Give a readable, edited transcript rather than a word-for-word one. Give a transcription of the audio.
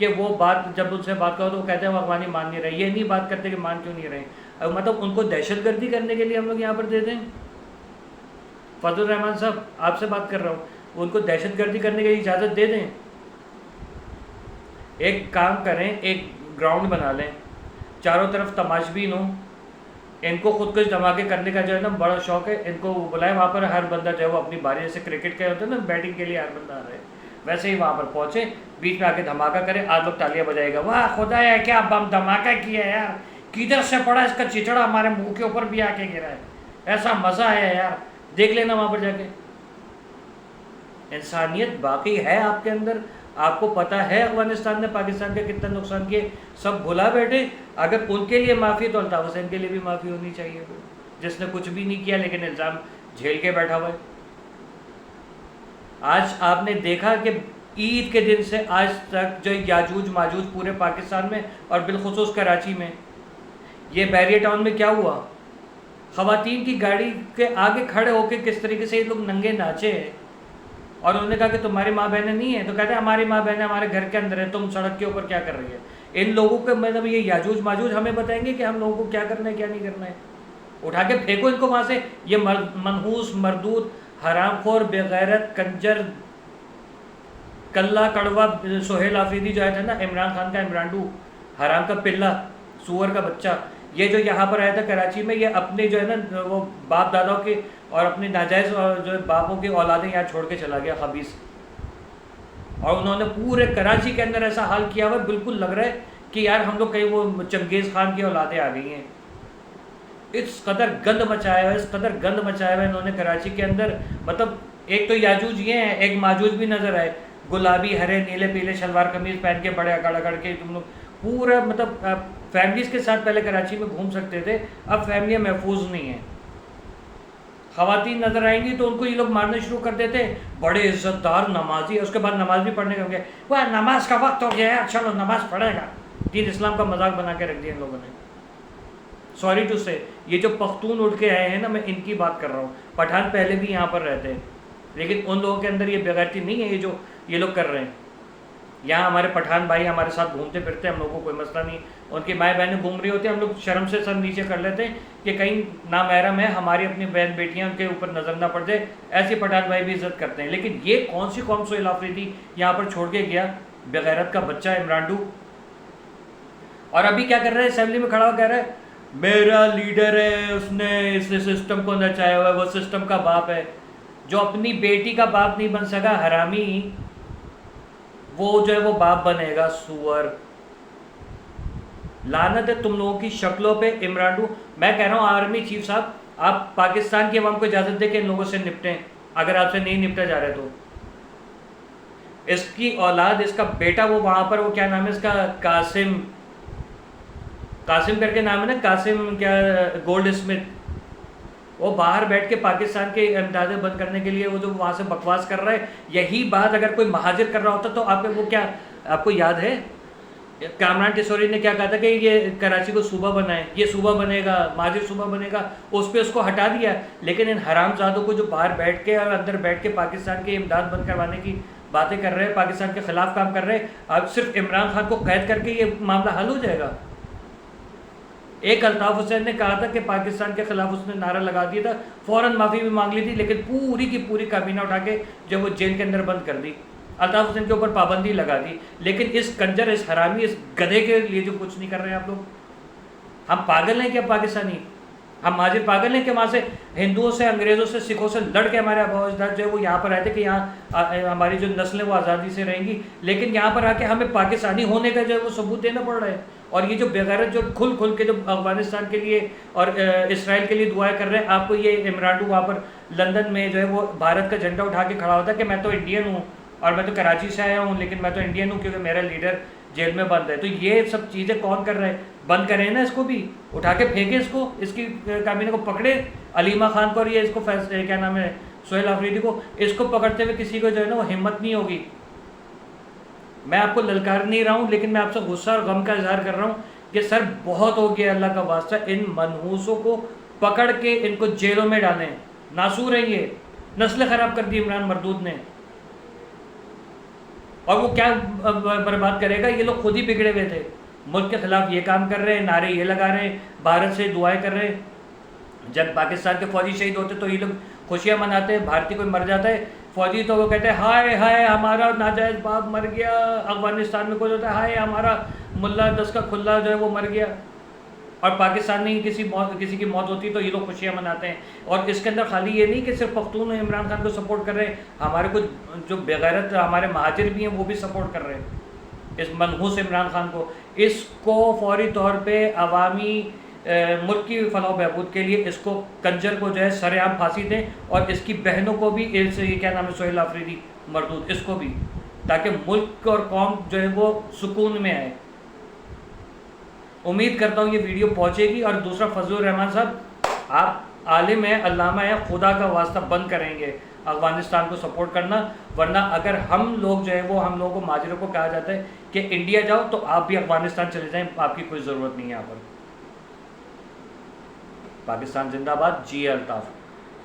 کہ وہ بات جب ان سے بات کرو تو وہ کہتے ہیں وہ افغانی مان نہیں رہے. یہ نہیں بات کرتے کہ مان کیوں نہیں رہے. مطلب ان کو دہشت گردی کرنے کے لیے ہم لوگ یہاں پر دے دیں. فضل الرحمان صاحب آپ سے بات کر رہا ہوں, ان کو دہشت گردی کرنے کی اجازت دے دیں. ایک کام کریں, ایک گراؤنڈ بنا لیں, چاروں طرف تماشبین ہوں, ان کو خود کچھ دھماکے کرنے کا جو ہے نا بڑا شوق ہے, ان کو بلائیں وہاں پر, ہر بندہ جو ہے وہ اپنی باری, جیسے کرکٹ کے ہوتے ہیں نا بیٹنگ کے لیے ہر بندہ آ رہا ہے, ویسے ہی وہاں پر پہنچے, بیچ میں آ کے دھماکہ کرے, آج لوگ تالیاں بجائے گا, واہ خدا ہے کیا بم دھماکہ کیا ہے یار, کدھر سے پڑا اس کا چچڑا ہمارے منہ کے اوپر بھی آ کے گرا ہے, ایسا مزہ ہے یار, دیکھ لینا وہاں پر جا کے. انسانیت باقی ہے آپ کے اندر, آپ کو پتہ ہے افغانستان نے پاکستان کا کتنا نقصان کیا, سب بھلا بیٹھے. اگر ان کے لیے معافی تو الطاف حسین کے لیے بھی معافی ہونی چاہیے, جس نے کچھ بھی نہیں کیا لیکن الزام جھیل کے بیٹھا ہوا ہے. آج آپ نے دیکھا کہ عید کے دن سے آج تک جو یاجوج ماجوج پورے پاکستان میں اور بالخصوص کراچی میں, یہ بیریئر ٹاؤن میں کیا ہوا, خواتین کی گاڑی کے آگے کھڑے ہو کے کس طریقے سے یہ لوگ ننگے ناچے ہیں, اور انہوں نے کہا کہ تمہاری ماں بہنیں نہیں ہیں, تو کہتے ہیں ہماری ماں بہنیں ہمارے گھر کے اندر ہیں, تم سڑک کے اوپر کیا کر رہی ہے. ان لوگوں کے مطلب یہ یاجوج ماجوج ہمیں بتائیں گے کہ ہم لوگوں کو کیا کرنا ہے کیا نہیں کرنا ہے. اٹھا کے پھینکو ان کو وہاں سے. یہ منحوس, مردود, حرام خور, بغیرت, کنجر, کلہ کڑوا سہیل آفریدی جو ہے نا, عمران خان کا عمرانڈو, حرام کا پلہ, سور کا بچہ, یہ جو یہاں پر آیا تھا کراچی میں, یہ اپنے جو ہے نا وہ باپ داداؤں کے اور اپنے ناجائز اور جو باپوں کی اولادیں یہاں چھوڑ کے چلا گیا خبیث, اور انہوں نے پورے کراچی کے اندر ایسا حال کیا ہوا, بالکل لگ رہا ہے کہ یار ہم لوگ کہیں وہ چنگیز خان کی اولادیں آ گئی ہیں. اس قدر گند مچایا ہوا, اس قدر گند مچایا ہوا انہوں نے کراچی کے اندر. مطلب ایک تو یاجوج یہ ہیں, ایک ماجوج بھی نظر آئے, گلابی ہرے نیلے پیلے شلوار قمیض پہن کے بڑے اکڑ اکڑ کے تم لوگ پورا, مطلب فیملیز کے ساتھ پہلے کراچی میں گھوم سکتے تھے, اب فیملیاں محفوظ نہیں ہیں. خواتین نظر آئیں گی تو ان کو یہ لوگ مارنا شروع کر دیتے, بڑے عزت دار نمازی, اس کے بعد نماز بھی پڑھنے کے گے, وہ نماز کا وقت ہو گیا ہے, چلو نماز پڑھے گا. دین اسلام کا مذاق بنا کے رکھ دیا ان لوگوں نے. سوری ٹو سے, یہ جو پختون اٹھ کے آئے ہیں نا, میں ان کی بات کر رہا ہوں. پٹھان پہلے بھی یہاں پر رہتے ہیں, لیکن ان لوگوں کے اندر یہ بغیرتی نہیں ہے یہ جو یہ لوگ کر رہے ہیں. یہاں ہمارے پٹھان بھائی ہمارے ساتھ گھومتے پھرتے ہیں, ہم لوگوں کو کوئی مسئلہ نہیں. ان کی مائیں بہنیں گھوم رہی ہوتی ہیں, ہم لوگ شرم سے سر نیچے کر لیتے ہیں کہ کہیں نامحرم ہے, ہماری اپنی بہن بیٹیاں ان کے اوپر نظر نہ پڑ جائے. ایسے پٹھان بھائی بھی عزت کرتے ہیں. لیکن یہ کون سی قوم سہیل آفریدی یہاں پر چھوڑ کے گیا, بغیرت کا بچہ عمرانڈو. اور ابھی کیا کر رہے ہیں, اسمبلی میں کھڑا ہو کہہ رہا ہے میرا لیڈر ہے, اس نے اس سسٹم کو نچایا ہوا ہے, وہ سسٹم کا باپ ہے. جو اپنی بیٹی کا باپ نہیں بن سکا حرامی, وہ جو ہے وہ باپ بنے گا, سور. لعنت ہے تم لوگوں کی شکلوں پہ. عمرانڈو, میں کہہ رہا ہوں آرمی چیف صاحب, آپ پاکستان کی عوام کو اجازت دیں کہ ان لوگوں سے نپٹیں, اگر آپ سے نہیں نپٹا جا رہے تو. اس کی اولاد, اس کا بیٹا, وہ وہاں پر, وہ کیا نام ہے اس کا, قاسم کر کے نام ہے نا, قاسم کیا, گولڈ اسمتھ, وہ باہر بیٹھ کے پاکستان کے امدادیں بند کرنے کے لیے وہ جو وہاں سے بکواس کر رہا ہے. یہی بات اگر کوئی مہاجر کر رہا ہوتا تو آپ وہ کیا, آپ کو یاد ہے کامران ٹیسوری نے کیا کہا تھا کہ یہ کراچی کو صوبہ بنائے, یہ صوبہ بنے گا, مہاجر صوبہ بنے گا, اس پہ اس کو ہٹا دیا. لیکن ان حرام زادوں کو جو باہر بیٹھ کے اور اندر بیٹھ کے پاکستان کی امداد بند کروانے کی باتیں کر رہے ہیں, پاکستان کے خلاف کام کر رہے ہیں, اب صرف عمران خان کو قید کر کے یہ معاملہ حل ہو جائے گا. ایک الطاف حسین نے کہا تھا کہ پاکستان کے خلاف اس نے نعرہ لگا دیا تھا, فوراً معافی بھی مانگ لی تھی, لیکن پوری کی پوری کابینہ اٹھا کے جو وہ جیل کے اندر بند کر دی, الطاف حسین کے اوپر پابندی لگا دی. لیکن اس کنجر, اس حرامی, اس گدھے کے لیے جو کچھ نہیں کر رہے ہیں آپ لوگ. ہم پاگل ہیں کیا پاکستانی, ہم مہاجر پاگل ہیں کہ وہاں سے ہندوؤں سے, انگریزوں سے, سکھوں سے لڑ کے ہمارے آبا و اجداد جو ہے وہ یہاں پر آئے تھے کہ یہاں ہماری جو نسلیں وہ آزادی سے رہیں گی, لیکن یہاں پر آ کے ہمیں پاکستانی ہونے کا جو ہے وہ ثبوت دینا پڑ رہا ہے. اور یہ جو بغیرت جو کھل کھل کے جو افغانستان کے لیے اور اسرائیل کے لیے دعائیں کر رہے ہیں, آپ کو یہ عمرانڈو وہاں پر لندن میں جو ہے وہ بھارت کا جھنڈا اٹھا کے کھڑا ہوتا ہے کہ میں تو انڈین ہوں اور میں تو کراچی سے آیا ہوں, لیکن میں تو انڈین ہوں کیونکہ میرا لیڈر جیل میں بند ہے. تو یہ سب چیزیں کون کر رہے ہیں, بند کریں نا اس کو بھی, اٹھا کے پھینکیں اس کو, اس کی کابینہ کو پکڑے, علیمہ خان کو اور یہ اس کو کیا نام ہے سہیل آفریدی کو, اس کو پکڑتے ہوئے کسی کو جو ہے نا وہ ہمت نہیں ہوگی. میں آپ کو للکار نہیں رہا ہوں, لیکن میں آپ سے غصہ اور غم کا اظہار کر رہا ہوں کہ سر بہت ہو گیا, اللہ کا واسطہ ان منحوسوں کو پکڑ کے ان کو جیلوں میں ڈالیں. ناسور ہے یہ, نسل خراب کر دی عمران مردود نے. اور وہ کیا برباد کرے گا؟ یہ لوگ خود ہی بگڑے ہوئے تھے، ملک کے خلاف یہ کام کر رہے ہیں، نعرے یہ لگا رہے ہیں، بھارت سے دعائیں کر رہے ہیں۔ جب پاکستان کے فوجی شہید ہوتے تو یہ لوگ خوشیاں مناتے ہیں، بھارتی کوئی مر جاتا ہے فوجی تو وہ کہتے ہیں ہائے ہائے ہمارا ناجائز باپ مر گیا۔ افغانستان میں کوئی ہوتا ہے ہائے ہمارا ملا 10 کا کھلا جو ہے وہ مر گیا، اور پاکستان میں کسی کی موت ہوتی ہے تو یہ لوگ خوشیاں مناتے ہیں۔ اور اس کے اندر خالی یہ نہیں کہ صرف پختون عمران خان کو سپورٹ کر رہے ہیں، ہمارے کچھ جو بغیرت ہمارے مہاجر بھی ہیں وہ بھی سپورٹ کر رہے ہیں اس منحوس عمران خان کو۔ اس کو فوری طور پہ عوامی ملک کی فلاح و بہبود کے لیے اس کو کنجر کو جو ہے سر عام پھانسی دیں، اور اس کی بہنوں کو بھی، یہ کیا نام ہے، سہیل آفریدی مردود، اس کو بھی، تاکہ ملک اور قوم جو ہے وہ سکون میں آئے۔ امید کرتا ہوں یہ ویڈیو پہنچے گی۔ اور دوسرا، فضل الرحمان صاحب آپ عالم ہیں، علامہ ہیں، خدا کا واسطہ بند کریں گے افغانستان کو سپورٹ کرنا، ورنہ اگر ہم لوگ جو ہے وہ، ہم لوگوں کو مہاجروں کو کہا جاتا ہے کہ انڈیا جاؤ تو آپ بھی افغانستان چلے جائیں، آپ کی کوئی ضرورت نہیں ہے یہاں پر۔ پاکستان زندہ باد، جی الطاف۔